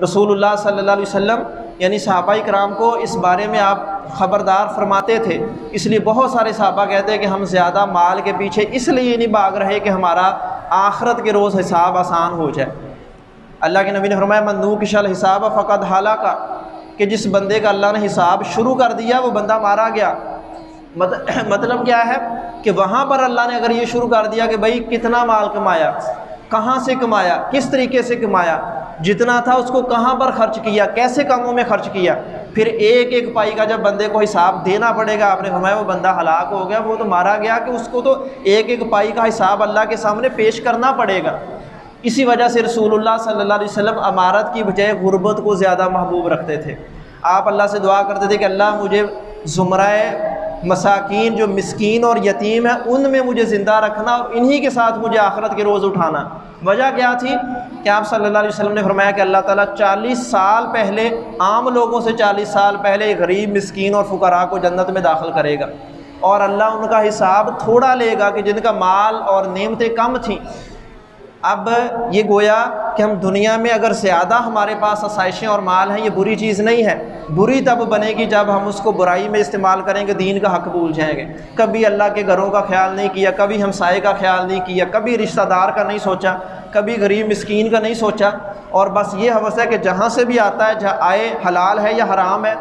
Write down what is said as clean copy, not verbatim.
رسول اللہ صلی اللہ علیہ وسلم یعنی صحابہ کرام کو اس بارے میں آپ خبردار فرماتے تھے، اس لیے بہت سارے صحابہ کہتے ہیں کہ ہم زیادہ مال کے پیچھے اس لیے نہیں بھاگ رہے کہ ہمارا آخرت کے روز حساب آسان ہو جائے۔ اللہ کے نبی نے فرمایا من نوکش الحساب فقد ہلاک، کہ جس بندے کا اللہ نے حساب شروع کر دیا وہ بندہ مارا گیا۔ مطلب کیا ہے کہ وہاں پر اللہ نے اگر یہ شروع کر دیا کہ بھائی کتنا مال کمایا، کہاں سے کمایا، کس طریقے سے کمایا، جتنا تھا اس کو کہاں پر خرچ کیا، کیسے کاموں میں خرچ کیا، پھر ایک ایک پائی کا جب بندے کو حساب دینا پڑے گا، آپ نے فرمایا وہ بندہ ہلاک ہو گیا، وہ تو مارا گیا کہ اس کو تو ایک ایک پائی کا حساب اللہ کے سامنے پیش کرنا پڑے گا۔ اسی وجہ سے رسول اللہ صلی اللہ علیہ وسلم امارت کی بجائے غربت کو زیادہ محبوب رکھتے تھے۔ آپ اللہ سے دعا کرتے تھے کہ اللہ مجھے زمرہ مساکین جو مسکین اور یتیم ہیں ان میں مجھے زندہ رکھنا اور انہی کے ساتھ مجھے آخرت کے روز اٹھانا۔ وجہ کیا تھی کہ آپ صلی اللہ علیہ وسلم نے فرمایا کہ اللہ تعالیٰ 40 سال پہلے عام لوگوں سے 40 سال پہلے غریب مسکین اور فقراء کو جنت میں داخل کرے گا، اور اللہ ان کا حساب تھوڑا لے گا کہ جن کا مال اور نعمتیں کم تھیں۔ اب یہ گویا کہ ہم دنیا میں اگر زیادہ ہمارے پاس آسائشیں اور مال ہیں یہ بری چیز نہیں ہے، بری تب بنے گی جب ہم اس کو برائی میں استعمال کریں گے، دین کا حق بھول جائیں گے۔ کبھی اللہ کے گھروں کا خیال نہیں کیا، کبھی ہمسائے کا خیال نہیں کیا، کبھی رشتہ دار کا نہیں سوچا، کبھی غریب مسکین کا نہیں سوچا، اور بس یہ ہوس ہے کہ جہاں سے بھی آتا ہے جہاں آئے حلال ہے یا حرام ہے